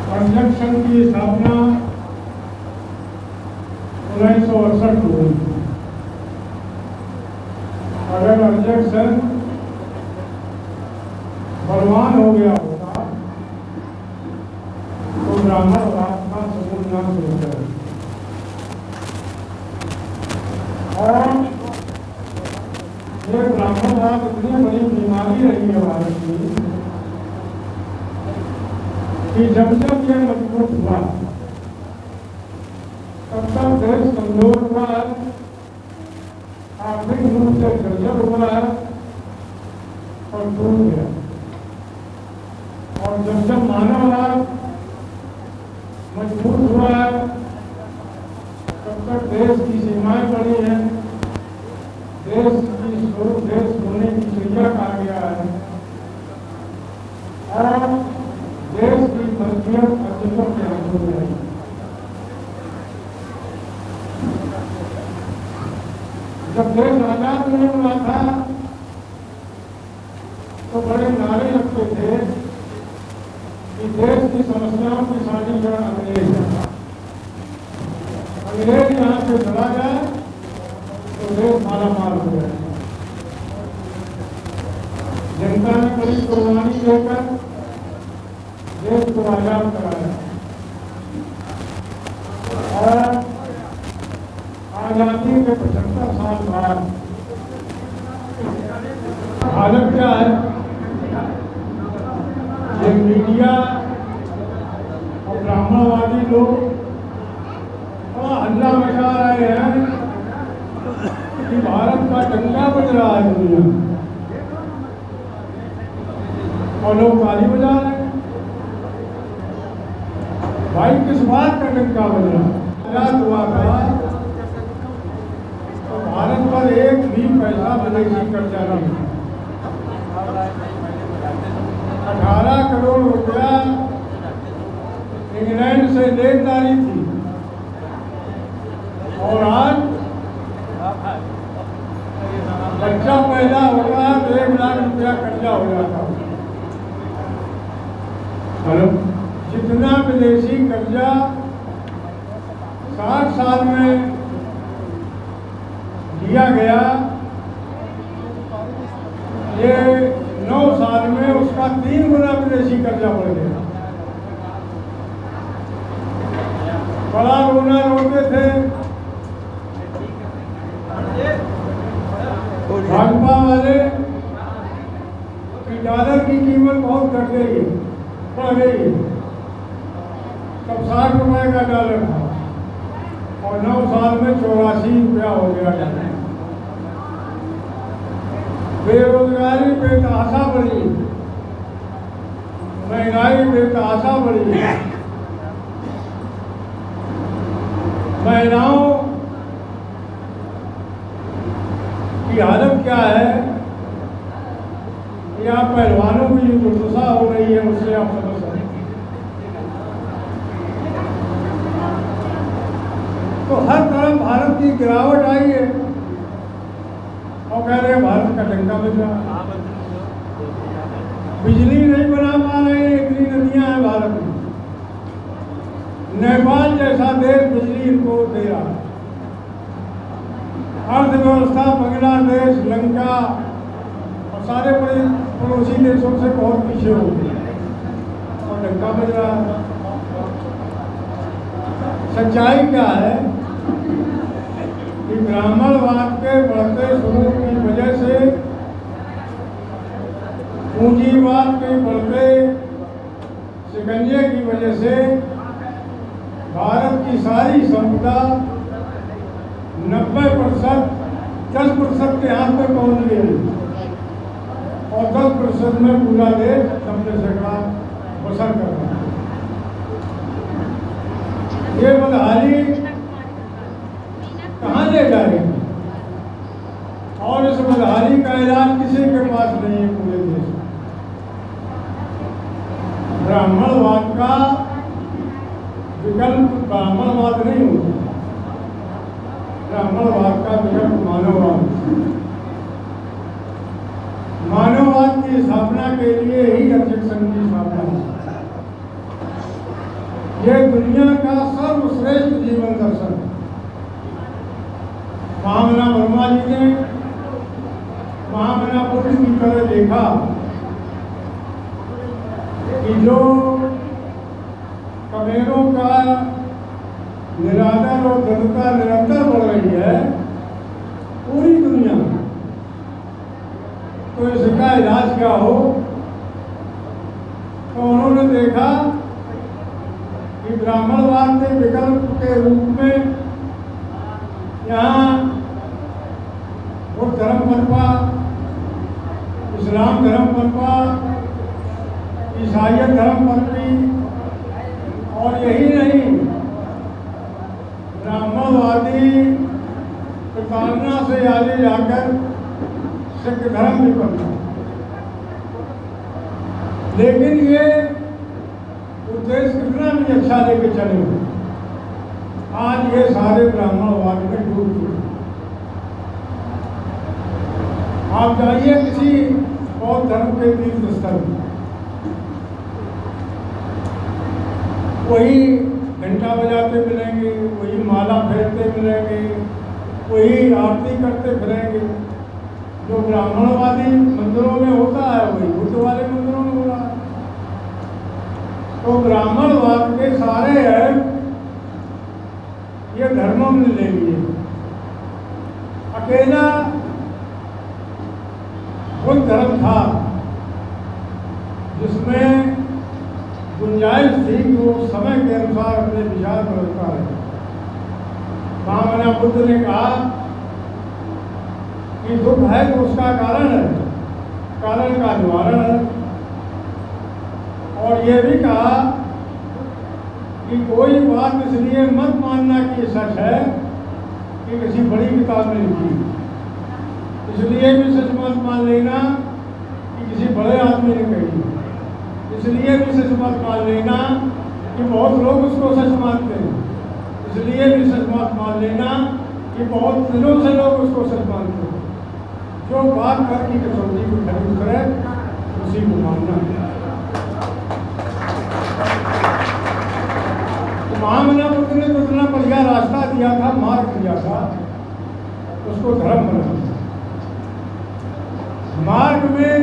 अर्जक संघ की स्थापना 1968 को हुई। अगर अर्जक संघ बलवान हो गया होता तो ब्राह्मणवाद का समूल नाश हो गया। और ये ब्राह्मणवाद इतनी बड़ी बीमारी रही है भारत की कि जब जब यह मजबूत हुआ तब तक देश कमजोर हुआ है, आर्थिक रूप से जर्जर हुआ है और टूट गया। और जब जब मानववाद मजबूत हुआ है तब तक देश की सीमाएं बढ़ी हैं, देश की स्वरूप देश होने की चिड़िया कहा गया है और देश की मजबूत अस्तित्व के हाथों में है। जब देश आजाद नहीं हुआ था तो बड़े नारे लगते थे कि देश की समस्याओं की सारी जड़ अंग्रेज है, अंग्रेज यहाँ से चला जाए तो देश मालामाल हो जाए। जनता ने बड़ी कुर्बानी देकर देश को आजाद कराया और आजादी के 75 साल बाद हालत क्या है? ये मीडिया और ब्राह्मणवादी लोग बड़ा हल्ला मचा रहे हैं कि भारत का डंका बज रहा है दुनिया में और लोग ताली बजा रहे हैं। भाई किस बात का डंका बज रहा है? आजाद हुआ था तो भारत पर एक भी पैसा विदेशी कर्जा नहीं, 18 करोड़ रुपया इंग्लैंड से देनदारी थी और आज बच्चा पैदा होगा तो 1 लाख रुपया कर्जा हो जाता। हेलो, जितना विदेशी कर्जा 60 साल में दिया गया, ये 9 साल में उसका 3 गुना विदेशी कर्जा बढ़ गया। बड़ा रोना रोते थे, भाजपा वाले कि डॉलर की कीमत बहुत घट गई है, बढ़ गई है। तब 60 रुपए का डॉलर था और 9 साल में 84 रुपया हो गया। बेरोजगारी बेतहाशा बढ़ी, महंगाई बेतहाशा बढ़ी, महिलाओं की हालत क्या है कि आप पहलवानों की जो दुर्दशा हो रही है उससे आप समझ सकते हैं। तो हर तरफ भारत की गिरावट आई है और कह रहे हैं भारत का डंका बज रहा है। बिजली नहीं बना पा रहे हैं, इतनी नदियां हैं भारत में। नेपाल जैसा देश बिजली इनको दे रहा है। अर्थव्यवस्था बांग्लादेश, लंका और सारे बड़े पड़ोसी देशों से बहुत पीछे हो गई और डंका बज रहा है। सच्चाई क्या है कि ब्राह्मणवाद के बढ़ते स्वरूप की वजह से, पूंजीवाद के बढ़ते शिकंजे की वजह से भारत की सारी संपदा 90% 10% के हाथ में पहुंच गई और 10% में पूरा देश अपने सरकार बसर कर रहा है। ये बदहाली कहाँ ले जाएगी और इस बदहाली का इलाज किसी के पास नहीं है पूरे देश में। ब्राह्मणवाद का विकल्प ब्राह्मणवाद नहीं होता, ब्राह्मणवाद का विकल्प मानववाद। मानववाद की स्थापना के लिए ही अर्जक संघ की स्थापना है। ये दुनिया का सर्वश्रेष्ठ जीवन दर्शन है। महामना वर्मा जी ने महामना बुद्ध की तरह देखा कि जो कमेरों का निरादर और दृढ़ता निरंतर बढ़ रही है पूरी दुनिया में, तो इसका इलाज क्या हो। तो उन्होंने देखा कि ब्राह्मणवाद के विकल्प के रूप में यहाँ बुद्ध धर्म पनपा, इस्लाम धर्म पनपा, ईसाइयत धर्म पनपी, और यही नहीं ब्राह्मणवादी प्रताड़ना से आगे जाकर सिख धर्म भी पनपा। लेकिन ये उद्देश्य कितना भी अच्छा लेके चले, आज ये सारे ब्राह्मणवाद में डूब चुके। आप जाइए किसी बौद्ध धर्म के तीर्थ स्थल में, वही घंटा बजाते मिलेंगे, वही माला फेरते मिलेंगे, वही आरती करते फिरेंगे। जो ब्राह्मणवादी मंदिरों में होता है वही बुद्ध वाले मंदिरों में हो रहा है। तो ब्राह्मणवाद के सारे हैं ये धर्मों ने ले लिए। अकेला बुद्ध धर्म था जिसमें गुंजाइश थी कि वो समय के अनुसार अपने विचार बदलता है। महामना बुद्ध ने कहा कि दुख है तो उसका कारण है, कारण का निवारण है। और ये भी कहा कि कोई बात इसलिए मत मानना कि सच है कि किसी बड़ी किताब में लिखी, इसलिए भी सच मत मान लेना कि किसी बड़े आदमी ने कही, इसलिए भी सच मत मान लेना कि बहुत लोग उसको सच मानते हैं, इसलिए भी सच मत मान लेना कि बहुत दिनों से लोग उसको सच मानते हैं। जो बात करके कसौटी को खड़ी करे उसी को मानना है। तो महामना बुद्ध ने तो इतना बढ़िया रास्ता दिया था, मार्ग दिया था, उसको धर्म बना। मार्ग में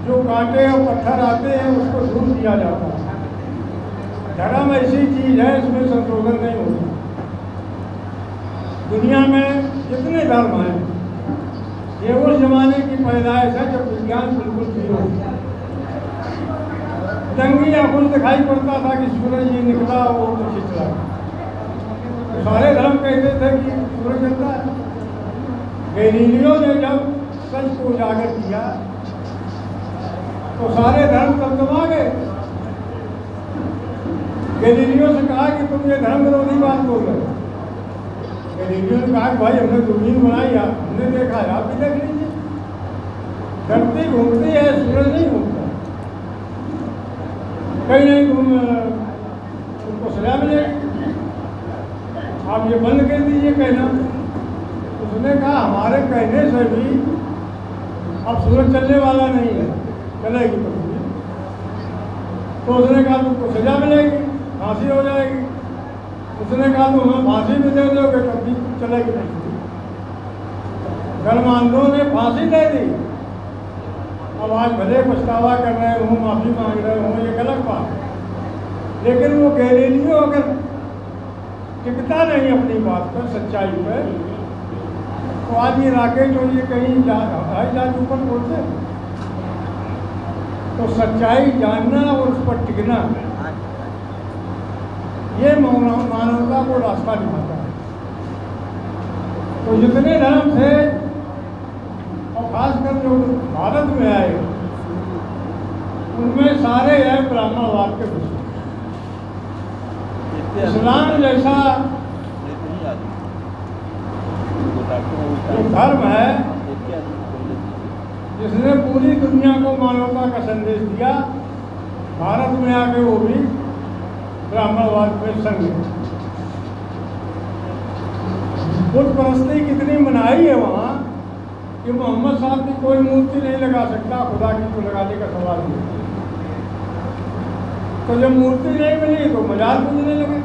जो कांटे और पत्थर आते हैं उसको दूर किया जाता है। धर्म ऐसी चीज है इसमें संशोधन नहीं होता। दुनिया में जितने धर्म हैं ये उस जमाने की पैदाइश है जब विज्ञान बिल्कुल जीरो। जंगी आंखों दिखाई पड़ता था कि सूरज ये निकला और तो खिंचला। तो सारे धर्म कहते थे कि सूरज चलता है। गैलीलियो ने जब सच को उजागर किया तो सारे धर्म तमतमा गए। गैलीलियो से कहा कि तुम ये धर्म विरोधी बात बोल रहे हो। गैलीलियो ने कहा कि भाई हमने दूरबीन बनाई, हमने देखा है, आप भी देख लीजिए। धरती घूमती है, सूरज नहीं घूमता। कहीं नहीं तुमको सजा मिलेगी, आप ये बंद कर दीजिए कहना। उसने कहा हमारे कहने से भी अब सूरज चलने वाला नहीं है, चलेगी तो उसने कहा तुमको सजा मिलेगी, फांसी हो जाएगी। उसने कहा तुम हमें फांसी भी दे दोगे तब भी चलेगी नहीं। धर्मांधों ने फांसी दे दी। अब आज भले पछतावा कर रहे हूँ, माफी मांग रहे हूँ, ये गलत बात है। लेकिन वो गैलीलियो अगर टिकता नहीं अपनी बात पर, सच्चाई पर, तो आज ये राकेश और ये कहीं हवाई जहाज ऊपर बोलते हैं। तो सच्चाई जानना और उस पर टिकना ये मानवता को रास्ता दिखाता है। तो जितने धर्म थे और खासकर जो भारत में आए उनमें सारे हैं ब्राह्मणवाद के विषय। इस्लाम जैसा जो धर्म है जिसने पूरी दुनिया को मानवता का संदेश दिया, भारत में आके वो भी ब्राह्मणवाद में संग है। बुद्ध परस्ती कितनी मनाही है वहाँ कि मोहम्मद साहब की कोई मूर्ति नहीं लगा सकता, खुदा की तो लगाने का सवाल नहीं। तो जब मूर्ति नहीं मिली तो मजाल पूजने लगे।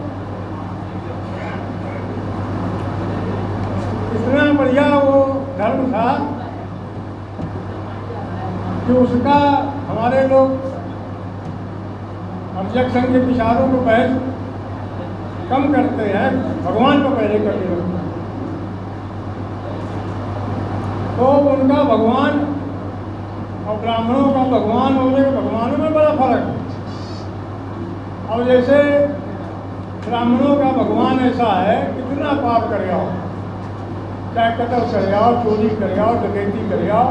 इतना बढ़िया वो धर्म था कि उसका हमारे लोग अर्जक संघ के विचारों को बहस कम करते हैं, भगवान को पहले करने लगते हैं। तो उनका भगवान और ब्राह्मणों का भगवान होने के भगवानों में बड़ा फर्क है। और जैसे ब्राह्मणों का भगवान ऐसा है, कितना पाप कर आओ, चाहे कत्ल कर आओ, चोरी कर आओ, डकैती कर आओ,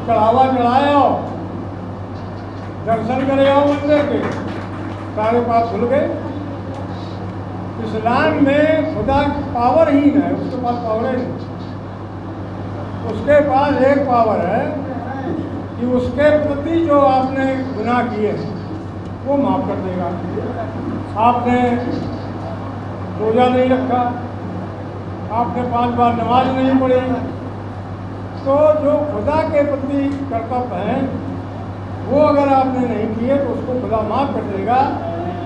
चढ़ावा चढ़ाए आओ, दर्शन करे आओ मंदिर के, सारे पाप भूल गए। इस्लाम में खुदा पावर ही है, उसके पास पावर नहीं। उसके पास एक पावर है कि उसके प्रति जो आपने गुनाह किए हैं वो माफ़ कर देगा। आपने रोज़ा नहीं रखा, आपने 5 बार नमाज नहीं पढ़ी, तो जो खुदा के प्रति कर्तव्य हैं वो अगर आपने नहीं किए तो उसको खुदा माफ़ कर देगा।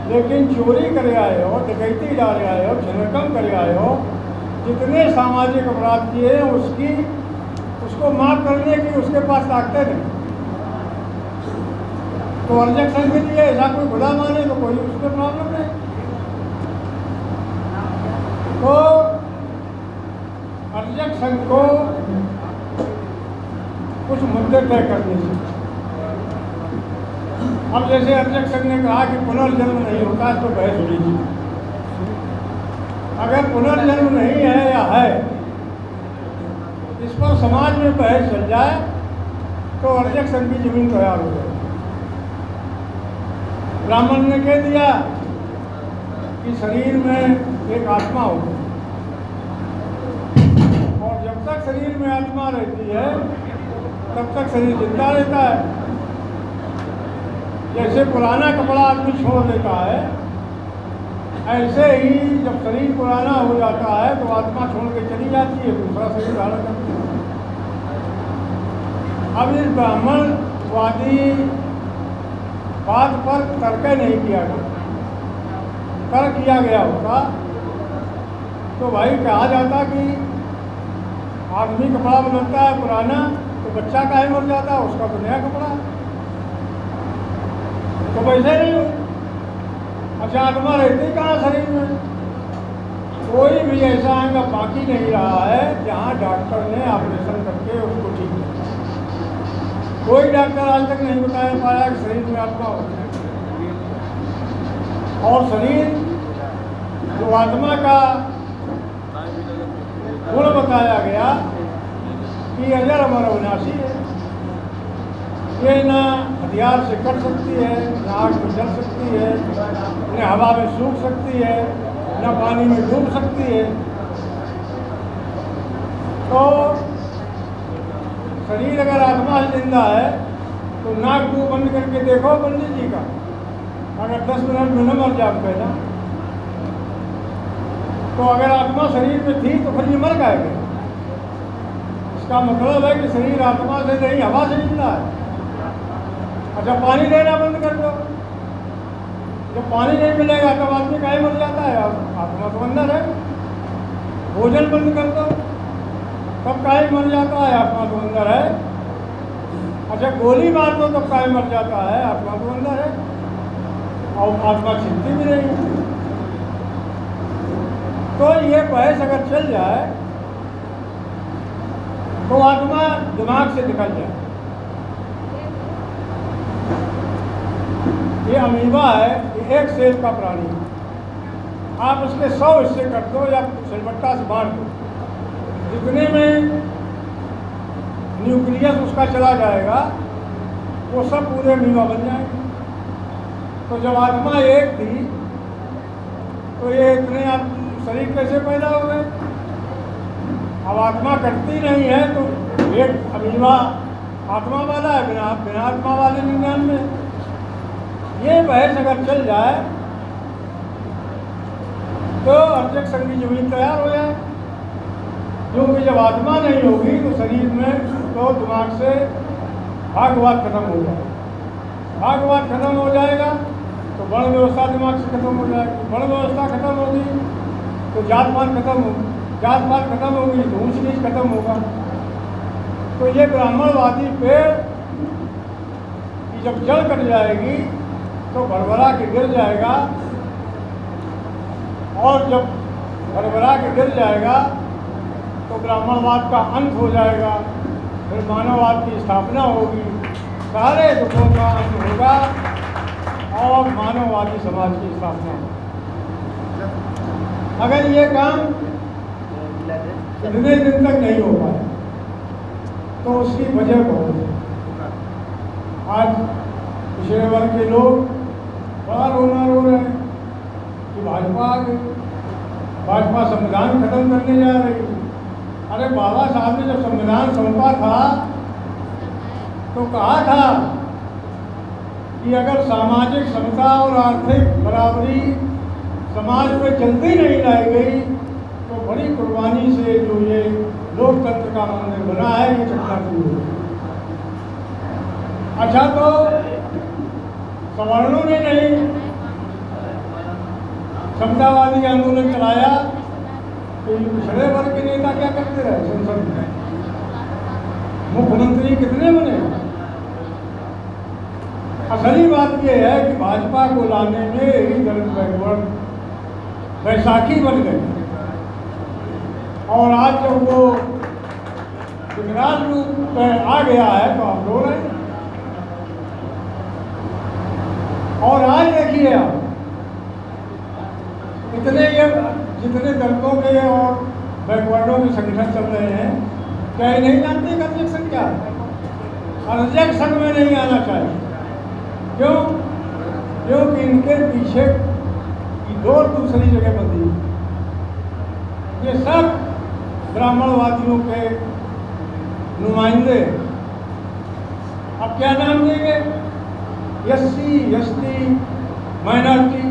लेकिन चोरी करे आए हो, डकैती डाले आए हो, छनकम करे आए हो, जितने सामाजिक अपराध किए हैं उसको माफ़ करने की उसके पास ताकत नहीं। तो अर्जक संघ के लिए ऐसा कोई खुदा माने तो कोई उसमें प्रॉब्लम नहीं। तो अर्जक संघ को कुछ मुद्दे तय करने से, अब जैसे अर्जक संघ ने कहा कि पुनर्जन्म नहीं होता, तो बहस हो लीजिए। अगर पुनर्जन्म नहीं है या है, इस पर समाज में बहस चल जाए तो अर्जक संघ की जमीन तैयार हो जाए। ब्राह्मण ने कह दिया कि शरीर में एक आत्मा होती है, और जब तक शरीर में आत्मा रहती है तब तक शरीर जिंदा रहता है। जैसे पुराना कपड़ा आदमी छोड़ देता है, ऐसे ही जब शरीर पुराना हो जाता है तो आत्मा छोड़ के चली जाती है, दूसरा शरीर धारण करती है। अब इस ब्राह्मणवादी बात पर तर्क नहीं किया गया। तर्क किया गया होता तो भाई कहा जाता कि आदमी कपड़ा बदलता है पुराना, तो बच्चा काहे मर जाता है, उसका तो नया कपड़ा। तो वैसे नहीं हो। अच्छा, आत्मा रहती कहाँ शरीर में? कोई भी ऐसा अंग बाकी नहीं रहा है जहाँ डॉक्टर ने ऑपरेशन करके उसको ठीक किया। कोई डॉक्टर आज तक नहीं बताया पाया कि शरीर में आत्मा होती है। और शरीर जो आत्मा का गुण बताया गया कि अजर अमर अविनाशी है, ये ना हथियार से कट सकती है, न आग में जल सकती है, न हवा में सूख सकती है, न पानी में डूब सकती है। तो शरीर अगर आत्मा से जिंदा है तो नाक मुँह बंद करके देखो पंडित जी का, अगर 10 मिनट में न मर जाओ पहला, तो अगर आत्मा शरीर में थी तो फिर ये मर जाएगा। इसका मतलब है कि शरीर आत्मा से नहीं हवा से जिंदा है। अच्छा, पानी लेना बंद कर दो, जब पानी नहीं मिलेगा तब आदमी काहे मर जाता है? आत्मा तो अंदर है। भोजन बंद कर दो तब काहे मर जाता है? आत्मा तो अंदर है। अच्छा, गोली मार दो तब काहे मर जाता है? आत्मा तो अंदर है, और आत्मा छिपती भी नहीं। तो ये बहस अगर चल जाए तो आत्मा दिमाग से निकल जाए। ये अमीबा है, ये एक सेल का प्राणी है। आप उसके 100 हिस्से कर दो या सिलबट्टा से बांट दो, जितने में न्यूक्लियस उसका चला जाएगा वो सब पूरे अमीबा बन जाएंगे। तो जब आत्मा एक थी तो ये इतने शरीर कैसे पैदा हो गए? अब आत्मा कटती नहीं है तो एक अमीबा आत्मा वाला है, बिना आत्मा वाले विज्ञान में ये बहस अगर चल जाए तो अर्जक संघ की जमीन तैयार हो जाए। क्योंकि जब आत्मा नहीं होगी तो शरीर में तो दिमाग से भागवाद खत्म हो जाएगा। भागवाद खत्म हो जाएगा तो वर्ण व्यवस्था दिमाग से खत्म हो जाएगी। वर्ण व्यवस्था खत्म होगी तो जात पात खत्म होगी, जात पात खत्म होगी तो ऊंच नीच खत्म होगा। तो ये ब्राह्मणवादी पेड़ की जब जड़ कट जाएगी तो भरभरा के गिर जाएगा, और जब भरभरा के गिर जाएगा तो ब्राह्मणवाद का अंत हो जाएगा, फिर मानववाद की स्थापना होगी, सारे दुखों का अंत होगा और मानववादी समाज की स्थापना होगी। अगर ये काम इतने दिन तक नहीं हो पाए तो उसकी वजह बहुत है। आज पिछड़े वर्ग के लोग बड़ा रोना रो रहे हैं कि भाजपा आ गई, भाजपा संविधान खत्म करने जा रही है। अरे बाबा साहब ने जब संविधान सौंपा था तो कहा था कि अगर सामाजिक समता और आर्थिक बराबरी समाज में जल्दी नहीं लाई गई तो बड़ी कुर्बानी से जो ये लोकतंत्र का मंदिर बना है ये चकनाचूर हो। अच्छा, तो सवर्णों ने नहीं समतावादी आंदोलन चलाया तो पिछड़े वर्ग के नेता क्या करते रहे संसद में? मुख्यमंत्री कितने बने? असली बात यह है कि भाजपा को लाने में ही दलित बैकवर्ड बैसाखी बन गई, और आज जब वो विकराल रूप में आ गया है तो आप रो रहे हैं। और आज देखिए आप इतने ये जितने दलितों के और बैकवर्डों के संगठन चल रहे हैं, क्या ये नहीं जानते कि अध्यक्ष संघ क्या है? अध्यक्ष संघ में नहीं आना चाहिए। क्यों? क्योंकि इनके पीछे की दौड़ दूसरी जगह बंधी। ये सब ब्राह्मणवादियों के नुमाइंदे। अब क्या नाम देंगे? SC, ST, minority.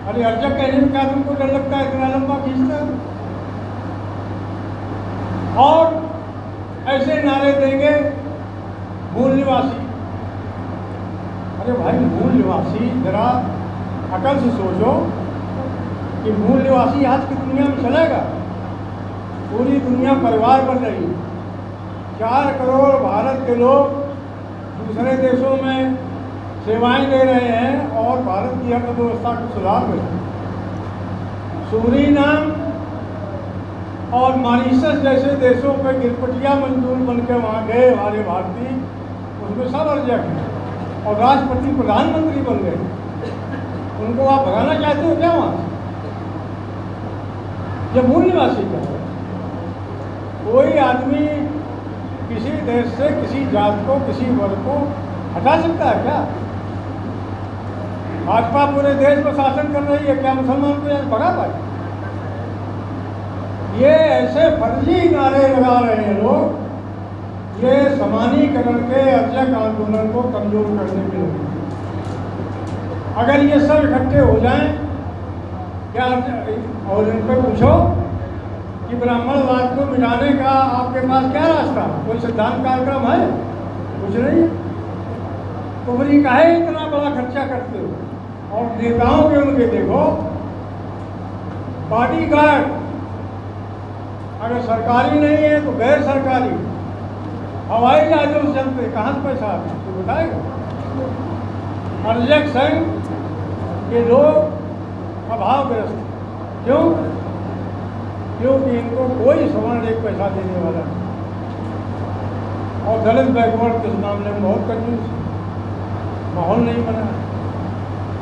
अरे अर्जक कहने में क्या तुमको डर लगता है? इतना लंबा खींचता है। और ऐसे नारे देंगे मूल निवासी। अरे भाई, मूल निवासी जरा अकल से सोचो कि मूल निवासी आज की दुनिया में चलेगा? पूरी दुनिया परिवार बन रही है। 4 करोड़ भारत के लोग दूसरे देशों में सेवाएं दे रहे हैं और भारत की अर्थव्यवस्था को सुधार रहे हैं। सूरीनाम और मॉरिशस जैसे देशों पे गिरपटिया मजदूर बन के वहाँ गए हमारे भारतीय, उसमें सब अर्जक हैं और राष्ट्रपति प्रधानमंत्री बन गए। उनको आप भगाना चाहते हो क्या वहाँ से? ये मूल निवासी क्या है? कोई आदमी किसी देश से किसी जात को, किसी वर्ग को हटा सकता है क्या? भाजपा पूरे देश में शासन कर रही है, क्या मुसलमान को यहाँ भगा पाए? ये ऐसे फर्जी नारे लगा रहे हैं लोग, ये समानीकरण के अर्जक आंदोलन को कमजोर करने के लिए। अगर ये सब इकट्ठे हो जाएं क्या, और इन पर पूछो कि ब्राह्मणवाद को मिटाने का आपके पास क्या रास्ता? कोई सिद्धांत कार्यक्रम है? कुछ नहीं। तो फिर काहे इतना बड़ा खर्चा करते हो? और नेताओं के उनके देखो बॉडीगार्ड, अगर सरकारी नहीं है तो गैर सरकारी हवाई जहाजों से चलते, कहाँ से पैसा आता है तो बताएगा? अर्जक संघ के लोग अभावग्रस्त। क्यों? क्योंकि इनको कोई सवर्ण एक पैसा देने वाला नहीं, और दलित बैकवर्ड के मामले में बहुत कंजूस है, माहौल नहीं बना।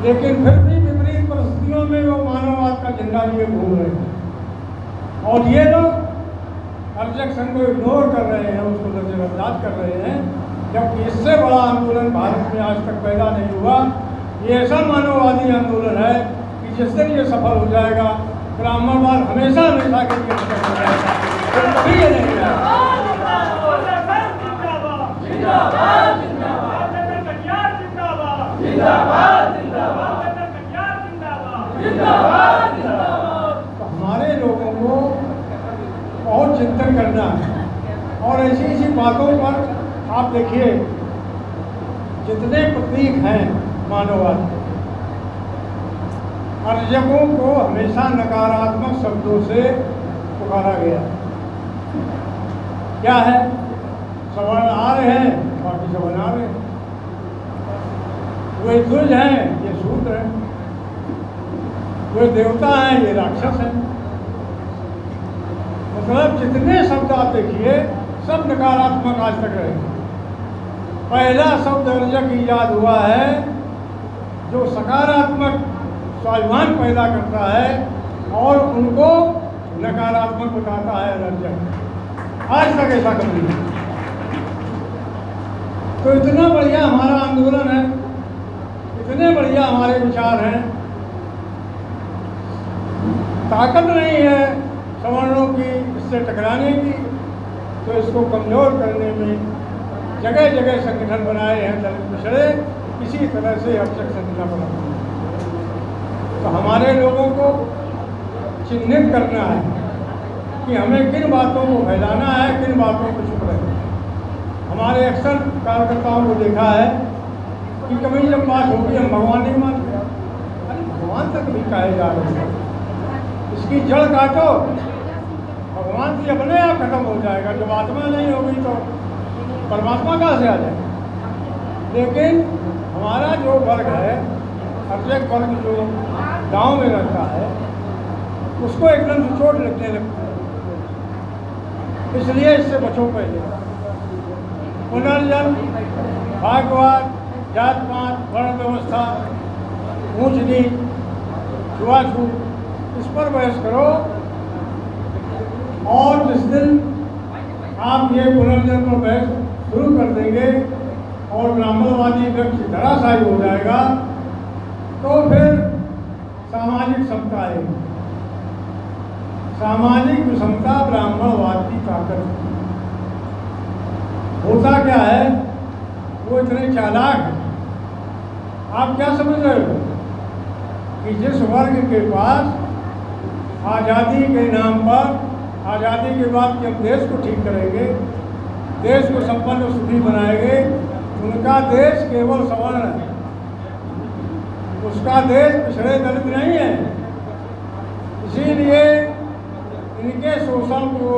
लेकिन फिर भी विपरीत परिस्थितियों में वो मानववाद का झंडा लिए घूम रहे हैं, और ये लोग अर्जक संघ को इग्नोर कर रहे हैं, उसको नजरअंदाज कर रहे हैं, जबकि इससे बड़ा आंदोलन भारत में आज तक पैदा नहीं हुआ। ये ऐसा मानववादी आंदोलन है कि जिस दिन ये सफल हो जाएगा, ब्राह्मणवाद हमेशा हमेशा के लिए खत्म हो जाएगा। तो कभी ये नहीं रहेगा। तो हमारे लोगों को बहुत चिंतन करना है, और ऐसी ऐसी बातों पर आप देखिए जितने प्रतीक हैं मानववाद, अर्जकों को हमेशा नकारात्मक शब्दों से पुकारा गया। क्या है? सवर्ण आ रहे हैं, बाकी सवर्ण आ रहे हैं। वे द्विज हैं, ये शूद्र हैं। वे देवता हैं, ये राक्षस हैं। मतलब जितने शब्द आप देखिए सब नकारात्मक आज तक रहे। पहला शब्द अर्जक ईजाद हुआ है जो सकारात्मक स्वाभिमान पैदा करता है और उनको नकारात्मक बताता है अर्जक। आज तक ऐसा कभी नहीं। तो इतना बढ़िया हमारा आंदोलन है, इतने बढ़िया हमारे विचार हैं, ताकत नहीं है सवर्णों की इससे टकराने की, तो इसको कमज़ोर करने में जगह जगह संगठन बनाए हैं दलित पिछड़े, किसी तरह से अर्जक संगठन बनाते हैं। तो हमारे लोगों को चिन्हित करना है कि हमें किन बातों को फैलाना है, किन बातों को चुप रहना है। हमारे अक्सर कार्यकर्ताओं को देखा है कि कभी जब बात होगी हम भगवान नहीं मानते। अरे भगवान तक भी कहे जा रहे हैं, इसकी जड़ काटो, भगवान भी अपने आप खत्म हो जाएगा। जब आत्मा नहीं होगी तो परमात्मा कहाँ से आ जाएगा। लेकिन हमारा जो वर्ग है, अर्जक वर्ग जो गांव में रहता है, उसको एकदम से चोट लगने लगती है। इसलिए इससे बचो पहले। पुनर्जन्म, भागवत, जात पात, वर्ण व्यवस्था, ऊंच नीच, छुआछूत, इस पर बहस करो। और जिस दिन आप ये पुनर्जन्म पर बहस शुरू कर देंगे और ब्राह्मणवादी व्यक्ति धराशायी हो जाएगा, तो फिर सामाजिक समता आएगी। सामाजिक विषमता ब्राह्मणवाद की ताकत है। होता क्या है, वो इतने चालाक है। आप क्या समझ रहे हो कि जिस वर्ग के पास आज़ादी के नाम पर, आज़ादी के बाद कि हम देश को ठीक करेंगे, देश को संपन्न सुखी बनाएंगे, उनका देश केवल सवर्ण है, उसका देश पिछड़े दलित नहीं है। इसीलिए इनके शोषण को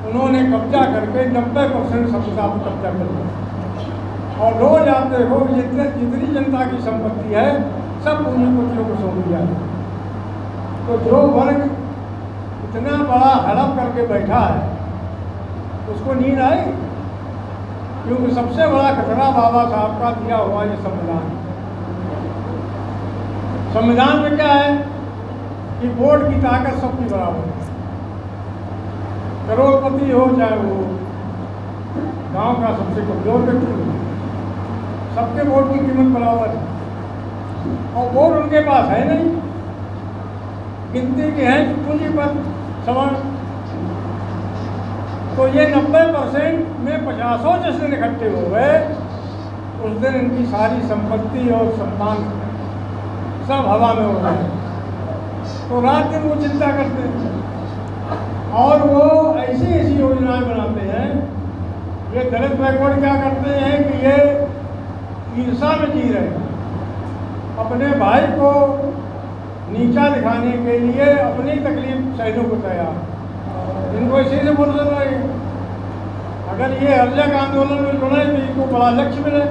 उन्होंने कब्जा करके 90% संपदा पर कब्जा कर लिया। और रोज आप देखो जितनी जनता की संपत्ति है सब पूंजीपतियों को सौंप दिया है। तो जो वर्ग इतना बड़ा हड़प करके बैठा है उसको नींद आई, क्योंकि सबसे बड़ा खतरा बाबा साहब का दिया हुआ ये संविधान। संविधान में क्या है कि वोट की ताकत सबकी बराबर है। करोड़पति हो चाहे वो गांव का सबसे कमजोर व्यक्ति हो, सबके वोट की कीमत बराबर है। और वोट उनके पास है नहीं, गिनती के हैं पूंजीपत सवर्ण। तो ये 90% में 50 जिस दिन इकट्ठे हो गए उस दिन इनकी सारी संपत्ति और सम्मान सब हवा में हो गए। तो रात दिन वो चिंता करते हैं और वो ऐसी ऐसी योजनाएं बनाते हैं। ये दलित बैकवर्ड क्या करते हैं कि ये ईर्षा में जी रहे हैं, अपने भाई को नीचा दिखाने के लिए अपनी तकलीफ सहने को तैयार। इनको इसी से बोल रहे हैं अगर ये अर्जक आंदोलन में जुड़े तो इनको बड़ा लक्ष्य मिले।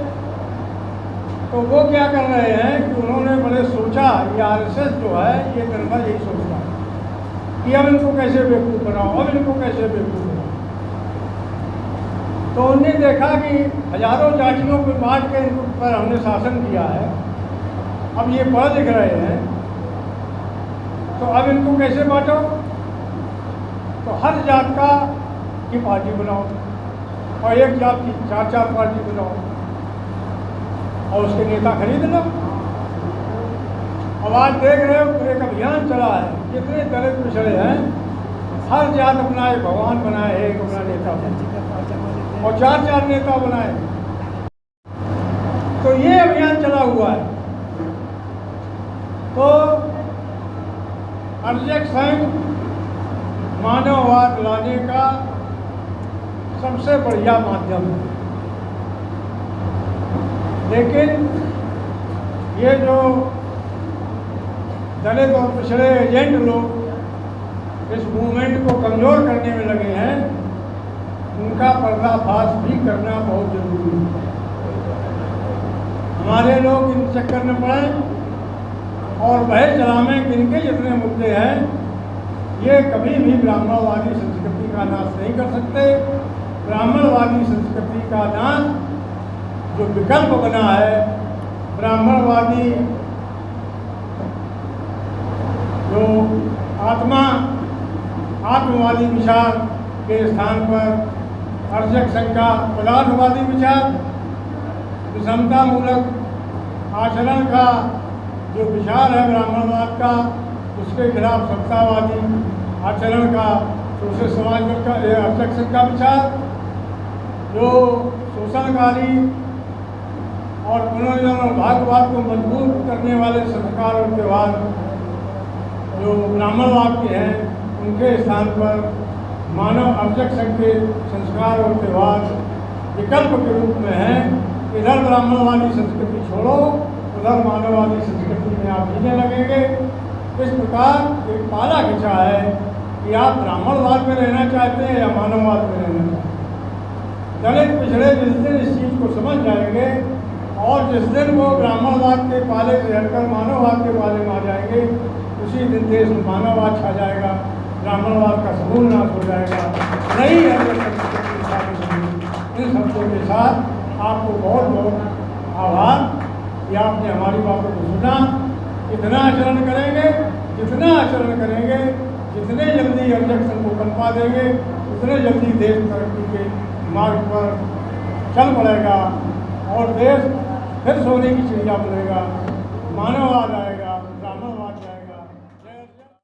तो वो क्या कर रहे हैं कि उन्होंने बड़े सोचा, ये आरएसएस जो है ये दिन भर यही सोचता है कि अब इनको कैसे बेवकूफ़ बनाओ, अब इनको कैसे बेवकूफ़ बनाओ। तो उन्होंने देखा कि हजारों जातियों को बांट के इनको पर हमने शासन किया है, अब ये पढ़ लिख रहे हैं, तो अब इनको कैसे बांटो। तो हर जात का की पार्टी बनाओ और एक जात की 4-4 पार्टी बनाओ और उसके नेता खरीद लो। अब आज देख रहे हो एक अभियान चला है, जितने दलित पिछड़े हैं हर जात अपना एक भगवान बनाए, एक अपना नेता बनाए और 4-4 नेता बनाए। तो ये अभियान चला हुआ है। तो अर्जक संघ मानववाद लाने का सबसे बढ़िया माध्यम है। लेकिन ये जो दलित और पिछड़े एजेंट लोग इस मूवमेंट को कमज़ोर करने में लगे हैं, उनका पर्दाफाश भी करना बहुत जरूरी है। हमारे लोग इन चक्कर में पड़े और वह चलामें कि इनके जितने मुद्दे हैं ये कभी भी ब्राह्मणवादी संस्कृति का नाश नहीं कर सकते। ब्राह्मणवादी संस्कृति का नाश जो विकल्प बना है, ब्राह्मणवादी जो आत्मवादी विचार के स्थान पर अर्जक संघ का पदार्थवादी विचार, विषमतामूलक आचरण का जो विचार है ब्राह्मणवाद का, उसके खिलाफ समतावादी आचरण का शोषित समाज का अर्जक संघ का विचार, जो शोषणकारी और पुनर्जन्म और भागवत को मजबूत करने वाले संस्कार और त्यौहार जो ब्राह्मणवाद के हैं, उनके स्थान पर मानव अर्जक संघ के संस्कार और त्यौहार विकल्प के रूप में हैं। इधर ब्राह्मणवादी संस्कृति छोड़ो, उधर मानववादी संस्कृति में आप जीने लगेंगे। इस प्रकार एक पाला खिंचा है कि आप ब्राह्मणवाद में रहना चाहते हैं या मानववाद में रहना चाहते हैं। दलित पिछड़े जिस दिन इस चीज़ को समझ जाएंगे और जिस दिन वो ब्राह्मणवाद के पाले से हटकर मानववाद के पाले में आ जाएंगे, उसी दिन देश में मानववाद छा जाएगा, ब्राह्मणवाद का समूल नाश हो जाएगा। नहीं है इन शब्दों के साथ आपको बहुत बहुत आभार कि आपने हमारी बातों को सुना। इतना आचरण करेंगे, जितना आचरण करेंगे, जितने जल्दी अर्जक संघ को कल्पा देंगे, उतने जल्दी देश तरक्की के मार्ग पर चल पड़ेगा और देश फिर सोने की चिड़िया बनेगा, मानववाद आएगा।